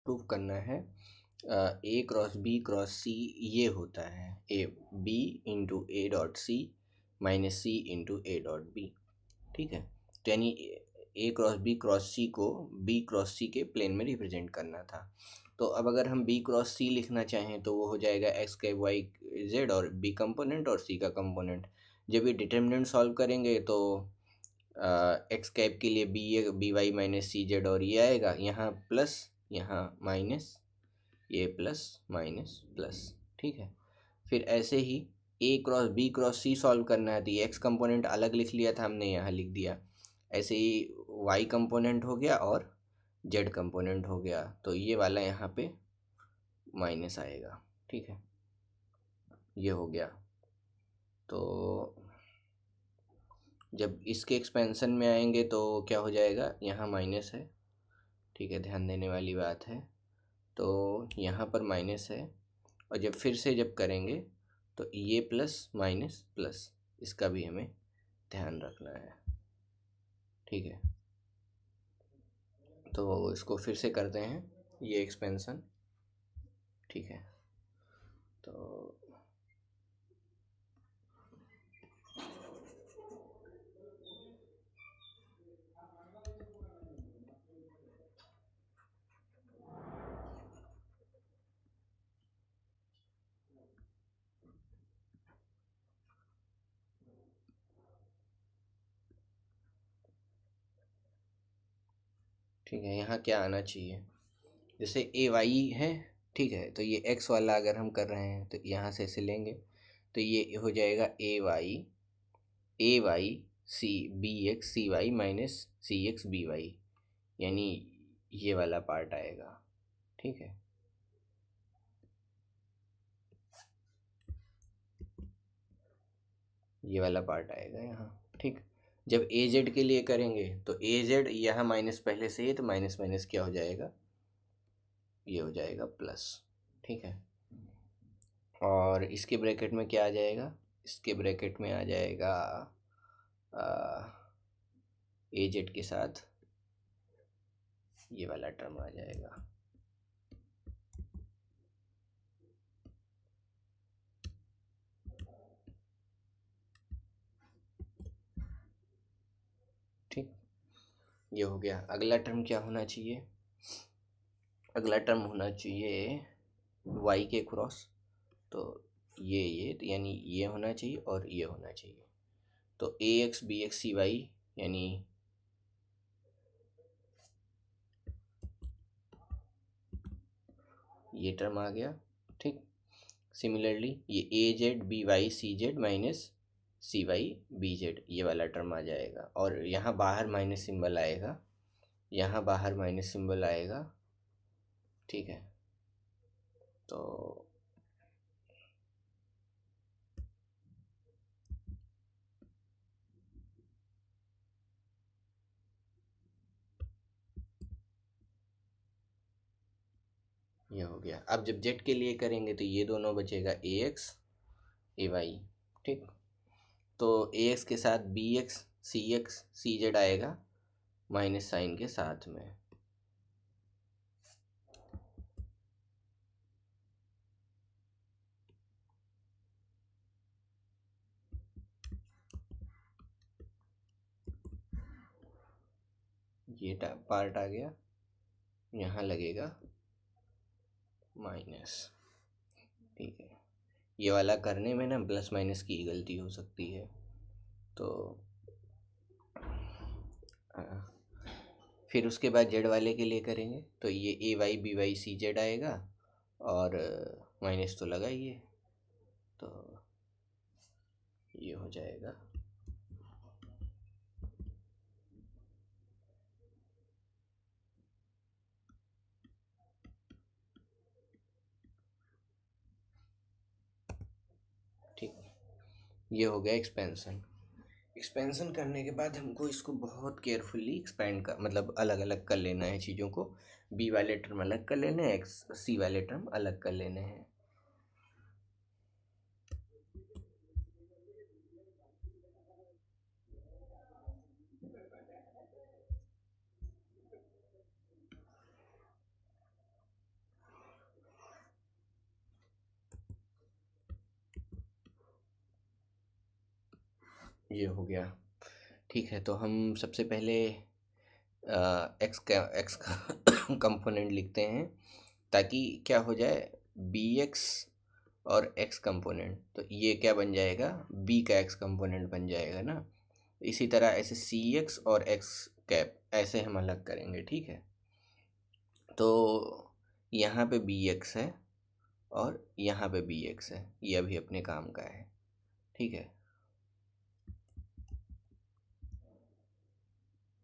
Prove करना है A cross B cross C ये होता है A B into A dot C minus C into A dot B. ठीक है, तो यानी ए क्रॉस सी को बी क्रॉस सी के प्लेन में रिप्रेजेंट करना था। तो अब अगर हम बी क्रॉस सी लिखना चाहें तो वो हो जाएगा एक्स कैप वाई जेड और बी कंपोनेंट और सी का कंपोनेंट। जब ये डिटर्मिनेंट सॉल्व करेंगे तो एक्स कैप के लिए बी वाई माइनस सी जेड और ये आएगा यहाँ प्लस यहाँ माइनस ये प्लस माइनस प्लस। ठीक है, फिर ऐसे ही ए क्रॉस बी क्रॉस सी सॉल्व करना है तो ये एक्स कंपोनेंट अलग लिख लिया था हमने, यहाँ लिख दिया। ऐसे ही वाई कंपोनेंट हो गया और जेड कंपोनेंट हो गया, तो ये वाला यहाँ पे माइनस आएगा। ठीक है, ये हो गया। तो जब इसके एक्सपेंशन में आएंगे तो क्या हो जाएगा, यहाँ माइनस है। ठीक है, ध्यान देने वाली बात है। तो यहाँ पर माइनस है और जब फिर से जब करेंगे तो ये प्लस माइनस प्लस, इसका भी हमें ध्यान रखना है। ठीक है, तो इसको फिर से करते हैं ये एक्सपेंशन। ठीक है, तो ठीक है, यहाँ क्या आना चाहिए, जैसे ए वाई है। ठीक है, तो ये एक्स वाला अगर हम कर रहे हैं तो यहाँ से ऐसे लेंगे तो ये हो जाएगा ए Y C B X C Y minus सी एक्स बी वाई, यानी ये वाला पार्ट आएगा। ठीक है, ये वाला पार्ट आएगा यहाँ। ठीक, जब ए जेड के लिए करेंगे तो ए जेड यहाँ माइनस पहले से ही, तो माइनस माइनस क्या हो जाएगा, ये हो जाएगा प्लस। ठीक है, और इसके ब्रैकेट में क्या आ जाएगा, इसके ब्रैकेट में आ जाएगा ए जेड के साथ ये वाला टर्म आ जाएगा। ठीक, ये हो गया। अगला टर्म क्या होना चाहिए, अगला टर्म होना चाहिए वाई के क्रॉस, तो ये तो यानी ये होना चाहिए और ये होना चाहिए। तो A X B X C Y यानी ये टर्म आ गया। ठीक, सिमिलरली ये A Z B Y C Z minus C Y B Z ये वाला टर्म आ जाएगा, और यहाँ बाहर माइनस सिंबल आएगा, यहाँ बाहर माइनस सिंबल आएगा। ठीक है, तो ये हो गया। अब जब जेड के लिए करेंगे तो ये दोनों बचेगा ए एक्स ए वाई। ठीक, तो ए एक्स के साथ बी एक्स सी जेड आएगा माइनस साइन के साथ में। ये पार्ट आ गया, यहाँ लगेगा माइनस। ठीक है, ये वाला करने में ना प्लस माइनस की गलती हो सकती है, तो आ, फिर उसके बाद जेड वाले के लिए करेंगे तो ये A Y B Y C Z आएगा और माइनस तो लगा ही है, तो ये हो जाएगा। ठीक, ये हो गया एक्सपेंशन। एक्सपेंशन करने के बाद हमको इसको बहुत केयरफुली एक्सपेंड कर मतलब अलग अलग कर लेना है चीज़ों को। बी वाले टर्म अलग कर लेने हैं, एक्स सी वाले टर्म अलग कर लेने हैं। ये हो गया। ठीक है, तो हम सबसे पहले एक्स का कंपोनेंट लिखते हैं, ताकि क्या हो जाए, बी एक्स और एक्स कंपोनेंट, तो ये क्या बन जाएगा, बी का एक्स कंपोनेंट बन जाएगा ना। इसी तरह ऐसे सी एक्स और एक्स कैप ऐसे हम अलग करेंगे। ठीक है, तो यहाँ पे बी एक्स है और यहाँ पे बी एक्स है, ये अभी अपने काम का है। ठीक है,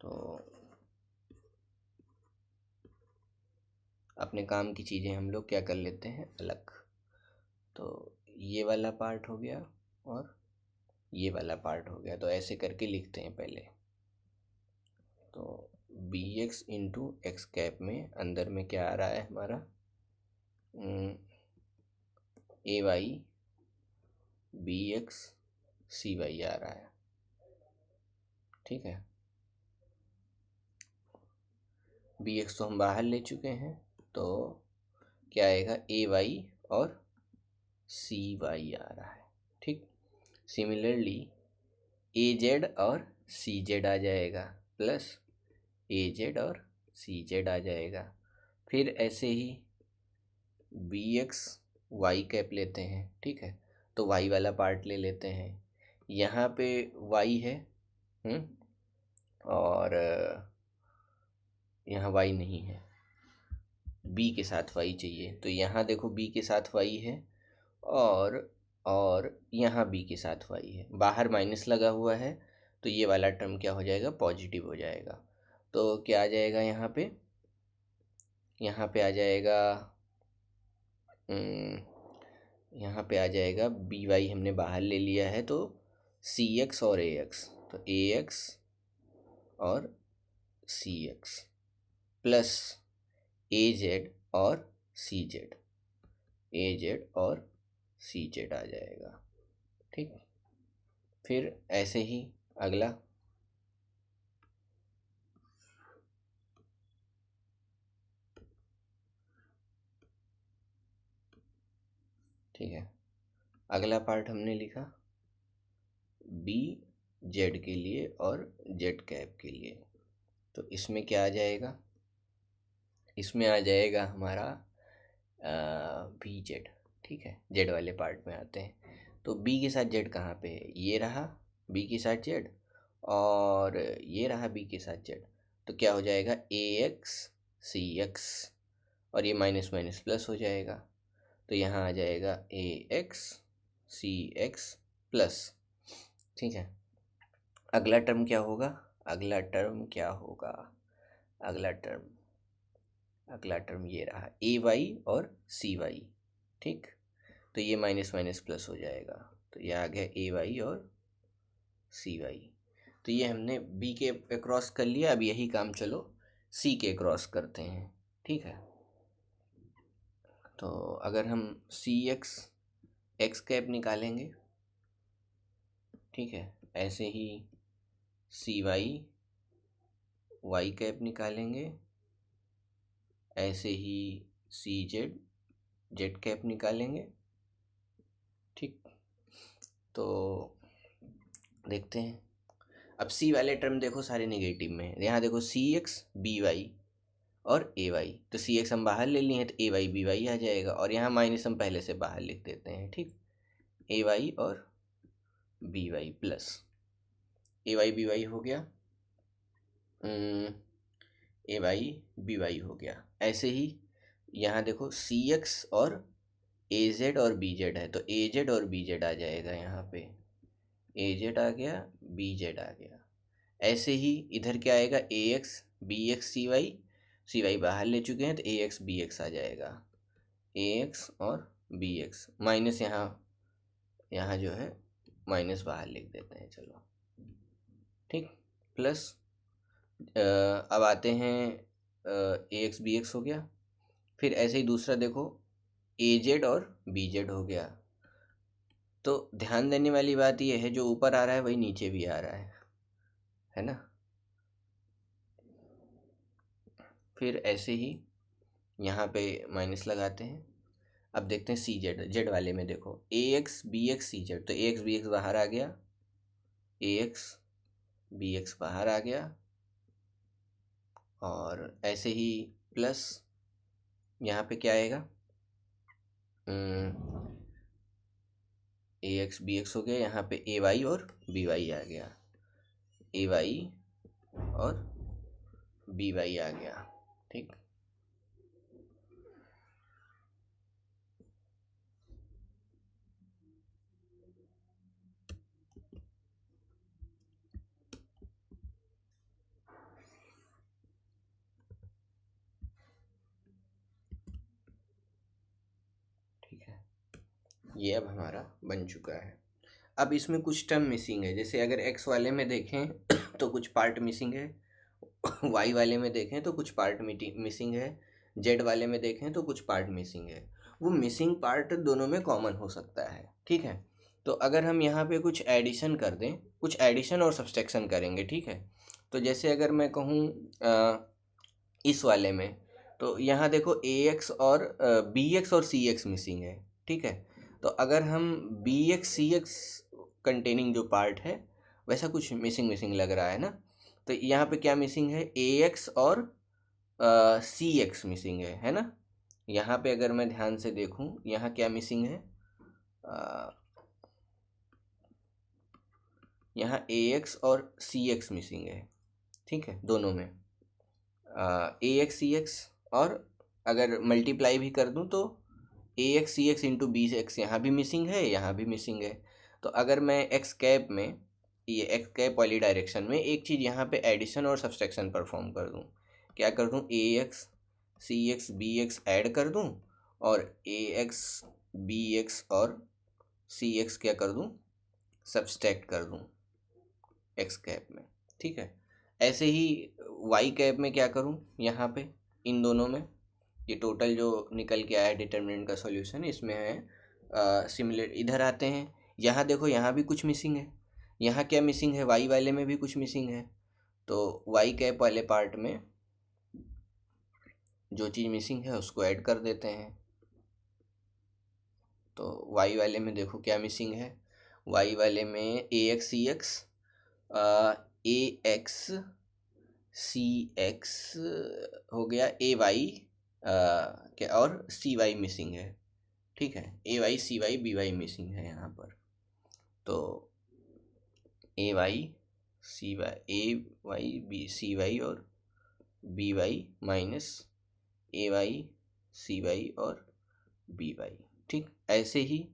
तो अपने काम की चीज़ें हम लोग क्या कर लेते हैं, अलग। तो ये वाला पार्ट हो गया और ये वाला पार्ट हो गया, तो ऐसे करके लिखते हैं पहले। तो B X into X cap में अंदर में क्या आ रहा है हमारा, A Y B X C Y आ रहा है। ठीक है, बी एक्स तो हम बाहर ले चुके हैं, तो क्या आएगा, ए वाई और सी वाई आ रहा है। ठीक, सिमिलरली ए जेड और सी जेड आ जाएगा, प्लस ए जेड और सी जेड आ जाएगा। फिर ऐसे ही बी एक्स वाई कैप लेते हैं। ठीक है, तो वाई वाला पार्ट ले लेते हैं, यहाँ पे वाई है, और यहाँ वाई नहीं है, बी के साथ वाई चाहिए, तो यहाँ देखो बी के साथ वाई है, और और यहाँ बी के साथ वाई है, बाहर माइनस लगा हुआ है, तो ये वाला टर्म क्या हो जाएगा, पॉजिटिव हो जाएगा। तो क्या आ जाएगा यहाँ पे आ जाएगा, यहाँ पे आ जाएगा बी वाई हमने बाहर ले लिया है, तो सी एक्स और ए एक्स, तो ए एक्स और सी एक्स प्लस ए जेड और सी जेड, ए जेड और सी जेड आ जाएगा। ठीक, फिर ऐसे ही अगला, ठीक है, अगला पार्ट हमने लिखा बी जेड के लिए और जेड कैप के लिए, तो इसमें क्या आ जाएगा, इसमें आ जाएगा हमारा बी जेड। ठीक है, जेड वाले पार्ट में आते हैं, तो बी के साथ जेड कहाँ पे है, ये रहा बी के साथ जेड, और ये रहा बी के साथ जेड, तो क्या हो जाएगा, ए एक्स सी एक्स, और ये माइनस माइनस प्लस हो जाएगा, तो यहाँ आ जाएगा ए एक्स सी एक्स प्लस। ठीक है, अगला टर्म क्या होगा, अगला टर्म क्या होगा, अगला टर्म अगला टर्म ये रहा ए वाई और सी वाई। ठीक, तो ये माइनस माइनस प्लस हो जाएगा, तो ये आ गया ए वाई और सी वाई। तो ये हमने बी के अक्रॉस कर लिया, अब यही काम चलो सी के अक्रॉस करते हैं। ठीक है, तो अगर हम सी एक्स एक्स कैप निकालेंगे, ठीक है, ऐसे ही सी वाई वाई कैप निकालेंगे, ऐसे ही सी जेड जेड कैप निकालेंगे। ठीक, तो देखते हैं, अब सी वाले टर्म देखो सारे नेगेटिव में है, यहाँ देखो सी एक्स बी वाई और ए वाई, तो सी एक्स हम बाहर ले लिए हैं, तो ए वाई बी वाई आ जाएगा, और यहाँ माइनस हम पहले से बाहर लिख देते हैं। ठीक, ए वाई और B Y plus A Y B Y हो गया, ए वाई बी वाई हो गया। ऐसे ही यहाँ देखो सी एक्स और ए जेड और बी जेड है, तो ए जेड और बी जेड आ जाएगा, यहाँ पे ए जेड आ गया बी जेड आ गया। ऐसे ही इधर क्या आएगा, ए X B X C Y बाहर ले चुके हैं, तो ए एक्स बी एक्स आ जाएगा, ए एक्स और बी एक्स, माइनस यहाँ यहाँ जो है माइनस बाहर लिख देते हैं, चलो। ठीक, प्लस अब आते हैं ए एक्स बी एक्स हो गया, फिर ऐसे ही दूसरा देखो ए जेड और बी जेड हो गया, तो ध्यान देने वाली बात यह है, जो ऊपर आ रहा है वही नीचे भी आ रहा है ना। फिर ऐसे ही यहाँ पे माइनस लगाते हैं, अब देखते हैं सी जेड जेड वाले में देखो ए एक्स बी एक्स सी जेड, तो ए एक्स बी एक्स बाहर आ गया, ए एक्स बी एक्स बाहर आ गया, और ऐसे ही प्लस यहाँ पे क्या आएगा, ए एक्स बी एक्स हो गया, यहाँ पे ए वाई और बी वाई आ गया, ए वाई और बी वाई आ गया। ठीक, ठीक है, ये अब हमारा बन चुका है। अब इसमें कुछ टर्म मिसिंग है, जैसे अगर एक्स वाले में देखें तो कुछ पार्ट मिसिंग है, वाई वाले में देखें तो कुछ पार्ट मिसिंग है, जेड वाले में देखें तो कुछ पार्ट मिसिंग है। वो मिसिंग पार्ट दोनों में कॉमन हो सकता है। ठीक है, तो अगर हम यहाँ पे कुछ एडिशन कर दें, कुछ एडिशन और सब्सट्रैक्शन करेंगे, ठीक है। तो जैसे अगर मैं कहूँ इस वाले में, तो यहाँ देखो ए एक्स और बी एक्स और सी एक्स मिसिंग है। ठीक है, तो अगर हम B X C x containing जो पार्ट है वैसा कुछ मिसिंग मिसिंग लग रहा है ना, तो यहाँ पे क्या मिसिंग है, ए एक्स और सी एक्स मिसिंग है ना। यहाँ पे अगर मैं ध्यान से देखूँ, यहाँ क्या मिसिंग है, अ, यहाँ ए एक्स और सी एक्स मिसिंग है। ठीक है, दोनों में ए एक्स सी एक्स, और अगर मल्टीप्लाई भी कर दूँ तो A X C x into B x यहाँ भी मिसिंग है, यहाँ भी मिसिंग है। तो अगर मैं एक्स कैप में, ये एक्स कैप वाली डायरेक्शन में एक चीज़ यहाँ पे एडिशन और सब्सट्रैक्शन परफॉर्म कर दूँ, क्या कर दूँ, ए X C x B x add कर दूँ, और ए एक्स बी एक्स और सी एक्स क्या कर दूँ, सब्सट्रैक्ट कर दूँ एक्स कैप में। ठीक है, ऐसे ही वाई कैप में क्या करूँ, यहाँ पे इन दोनों में ये टोटल जो निकल के आया डिटर्मिनेंट का सॉल्यूशन इसमें है सिमिलर, इधर आते हैं, यहाँ देखो यहाँ भी कुछ मिसिंग है, यहाँ क्या मिसिंग है, वाई वाले में भी कुछ मिसिंग है। तो वाई कैप वाले पार्ट में जो चीज़ मिसिंग है उसको ऐड कर देते हैं। तो वाई वाले में देखो क्या मिसिंग है, वाई वाले में A X C x, A X C x हो गया, ए वाई क्या और सी वाई मिसिंग है। ठीक है, A Y C Y B Y missing है यहाँ पर। तो A Y C Y, A Y B C Y और B Y minus A Y C Y और बी वाई। ठीक, ऐसे ही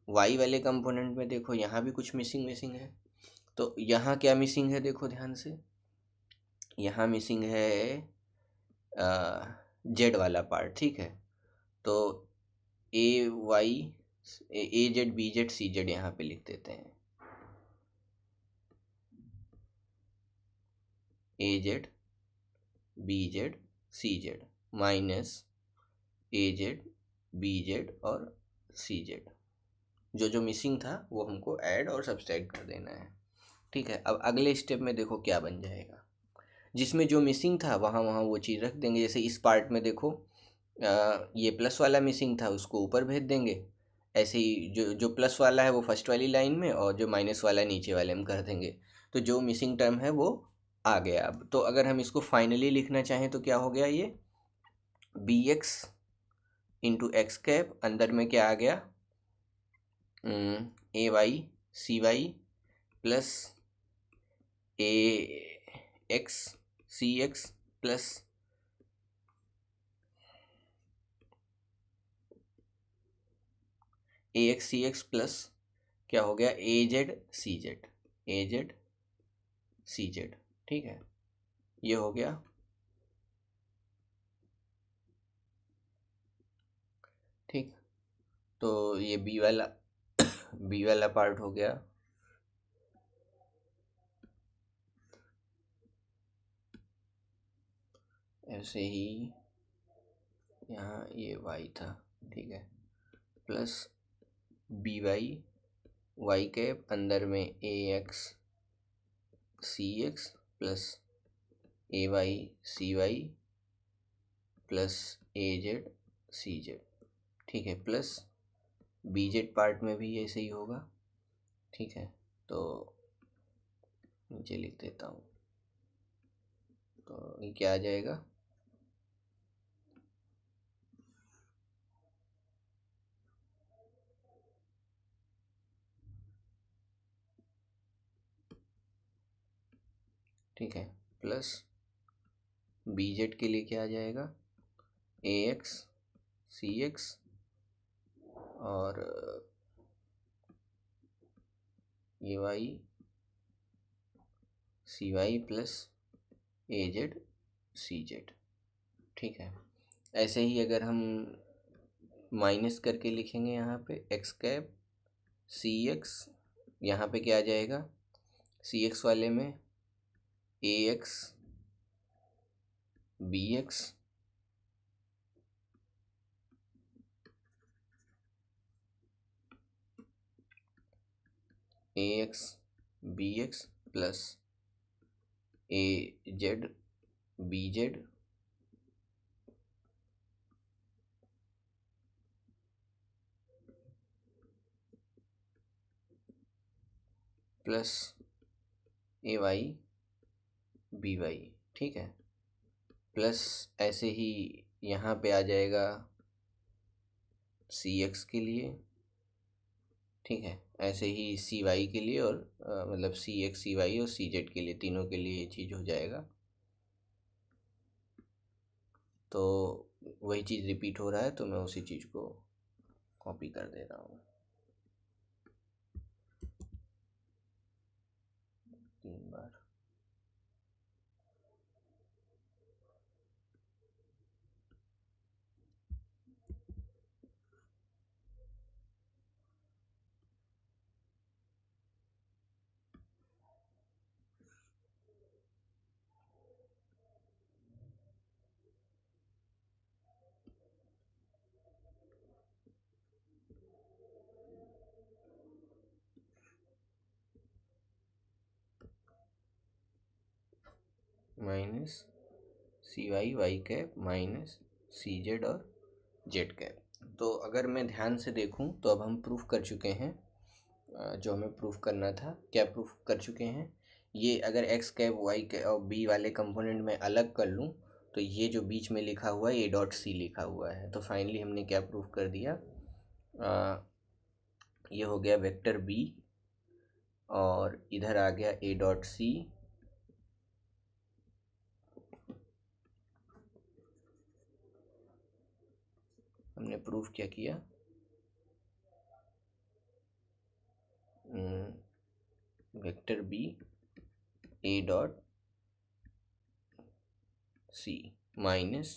वाई वाले कंपोनेंट में देखो यहाँ भी कुछ मिसिंग मिसिंग है। तो यहाँ क्या मिसिंग है, देखो ध्यान से, यहाँ मिसिंग है जेड वाला पार्ट। ठीक है, तो A Y A Z B Z C Z यहाँ पे लिख देते हैं, A Z B Z C Z minus A Z B Z और सी जेड, जो जो मिसिंग था वो हमको ऐड और सब्सट्रैक्ट कर देना है। ठीक है, अब अगले स्टेप में देखो क्या बन जाएगा, जिसमें जो मिसिंग था वहाँ वहाँ वो चीज़ रख देंगे। जैसे इस पार्ट में देखो ये प्लस वाला मिसिंग था उसको ऊपर भेज देंगे, ऐसे ही जो जो प्लस वाला है वो फर्स्ट वाली लाइन में, और जो माइनस वाला नीचे वाले में कर देंगे। तो जो मिसिंग टर्म है वो आ गया। अब तो अगर हम इसको फाइनली लिखना चाहें तो क्या हो गया, ये B X into X cap, अंदर में क्या आ गया, A Y C Y plus A X C X plus A X C X plus क्या हो गया, A Z C Z, A Z C Z. ठीक है, ये हो गया। ठीक, तो ये बी वाला बी वाला पार्ट हो गया। ऐसे ही यहाँ ये वाई था, ठीक है, plus B Y Y cap, अंदर में A X C X plus A Y C Y plus A Z C Z. ठीक है, प्लस बी जेड पार्ट में भी ऐसे ही होगा। ठीक है, तो नीचे लिख देता हूँ। तो ये क्या आ जाएगा, ठीक है, प्लस बी जेड के लिए क्या आ जाएगा, ए एक्स सी एक्स और ए Y C Y plus A Z C Z. ठीक है, ऐसे ही अगर हम माइनस करके लिखेंगे यहाँ पे एक्स कैप सी एक्स, यहाँ पे क्या आ जाएगा, सी एक्स वाले में A X B x A X B x plus A Z B Z plus A Y B Y. ठीक है, प्लस ऐसे ही यहाँ पे आ जाएगा सी एक्स के लिए। ठीक है, ऐसे ही सी वाई के लिए और मतलब सी एक्स सी वाई और सी जेड के लिए, तीनों के लिए ये चीज़ हो जाएगा। तो वही चीज़ रिपीट हो रहा है, तो मैं उसी चीज़ को कॉपी कर दे रहा हूँ 3 बार। Minus C Y Y cap minus सी जेड और जेड कैप। तो अगर मैं ध्यान से देखूं तो अब हम प्रूफ कर चुके हैं जो हमें प्रूफ करना था। क्या प्रूफ कर चुके हैं, ये अगर एक्स कैप वाई कैप और बी वाले कंपोनेंट में अलग कर लूं तो ये जो बीच में लिखा हुआ है ए डॉट सी लिखा हुआ है। तो फाइनली हमने क्या प्रूफ कर दिया, ये हो गया वेक्टर बी और इधर आ गया ए डॉट सी, हमने प्रूफ क्या किया, vector B A dot C minus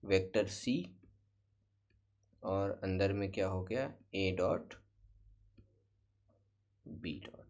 vector C और अंदर में क्या हो गया ए डॉट बी डॉट।